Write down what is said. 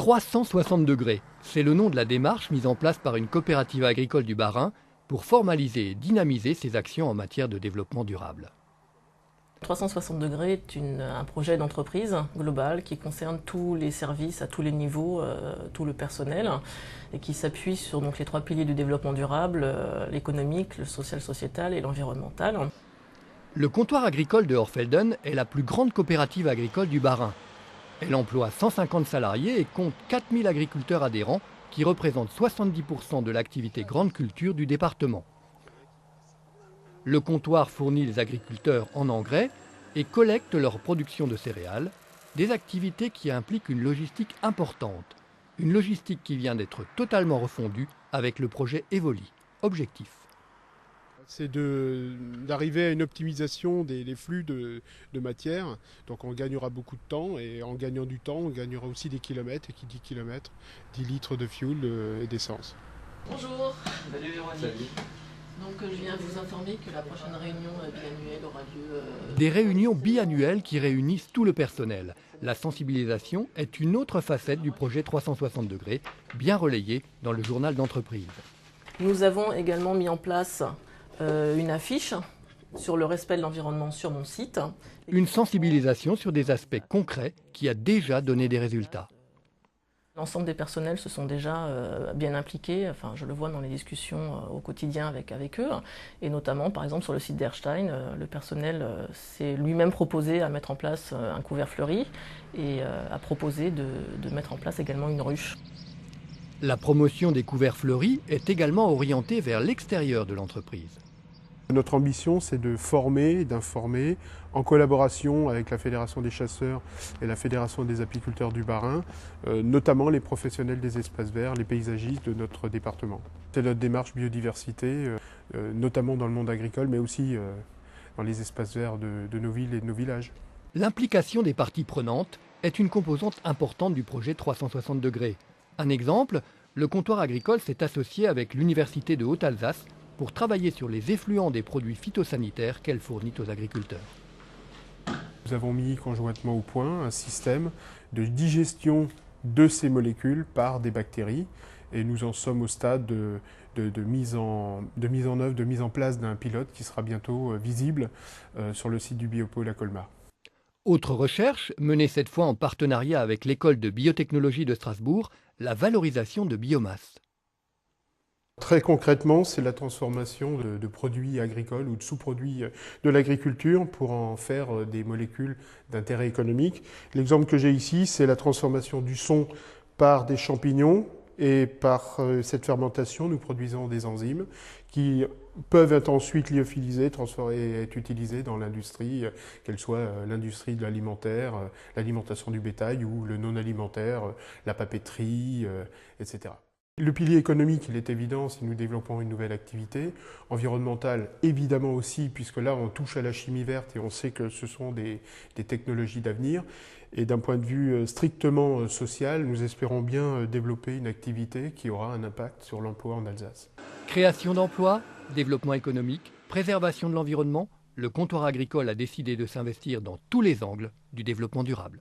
360 degrés, c'est le nom de la démarche mise en place par une coopérative agricole du Bas-Rhin pour formaliser et dynamiser ses actions en matière de développement durable. 360 degrés est un projet d'entreprise global qui concerne tous les services à tous les niveaux, tout le personnel, et qui s'appuie sur les 3 piliers du développement durable, l'économique, le social-sociétal et l'environnemental. Le comptoir agricole de Horfelden est la plus grande coopérative agricole du Bas-Rhin. Elle emploie 150 salariés et compte 4000 agriculteurs adhérents qui représentent 70% de l'activité grande culture du département. Le comptoir fournit les agriculteurs en engrais et collecte leur production de céréales, des activités qui impliquent une logistique importante. Une logistique qui vient d'être totalement refondue avec le projet Evoli. Objectif: c'est d'arriver à une optimisation des flux de matière. Donc on gagnera beaucoup de temps, et en gagnant du temps, on gagnera aussi des kilomètres, et qui dit kilomètres, 10 litres de fuel et d'essence. Bonjour. Salut Véronique. Donc je viens vous informer que la prochaine réunion biannuelle aura lieu... Des réunions biannuelles qui réunissent tout le personnel. La sensibilisation est une autre facette du projet 360 degrés, bien relayée dans le journal d'entreprise. Nous avons également mis en place une affiche sur le respect de l'environnement sur mon site. Une sensibilisation sur des aspects concrets qui a déjà donné des résultats. L'ensemble des personnels se sont déjà bien impliqués, enfin, je le vois dans les discussions au quotidien avec eux, et notamment par exemple sur le site d'Erstein, le personnel s'est lui-même proposé à mettre en place un couvert fleuri et a proposé de mettre en place également une ruche. La promotion des couverts fleuris est également orientée vers l'extérieur de l'entreprise. Notre ambition, c'est de former, d'informer, en collaboration avec la Fédération des chasseurs et la Fédération des apiculteurs du Bas-Rhin, notamment les professionnels des espaces verts, les paysagistes de notre département. C'est notre démarche biodiversité, notamment dans le monde agricole, mais aussi dans les espaces verts de nos villes et de nos villages. L'implication des parties prenantes est une composante importante du projet 360 degrés. Un exemple, le comptoir agricole s'est associé avec l'Université de Haute-Alsace pour travailler sur les effluents des produits phytosanitaires qu'elle fournit aux agriculteurs. Nous avons mis conjointement au point un système de digestion de ces molécules par des bactéries, et nous en sommes au stade de mise en œuvre, de mise en place d'un pilote qui sera bientôt visible sur le site du Biopôle à Colmar. Autre recherche, menée cette fois en partenariat avec l'école de biotechnologie de Strasbourg, la valorisation de biomasse. Très concrètement, c'est la transformation de produits agricoles ou de sous-produits de l'agriculture pour en faire des molécules d'intérêt économique. L'exemple que j'ai ici, c'est la transformation du son par des champignons, et par cette fermentation, nous produisons des enzymes qui peuvent être ensuite lyophilisées, transformées et être utilisées dans l'industrie, qu'elle soit l'industrie de l'alimentaire, l'alimentation du bétail ou le non-alimentaire, la papeterie, etc. Le pilier économique, il est évident si nous développons une nouvelle activité. Environnementale, évidemment aussi, puisque là, on touche à la chimie verte et on sait que ce sont des technologies d'avenir. Et d'un point de vue strictement social, nous espérons bien développer une activité qui aura un impact sur l'emploi en Alsace. Création d'emplois, développement économique, préservation de l'environnement, le comptoir agricole a décidé de s'investir dans tous les angles du développement durable.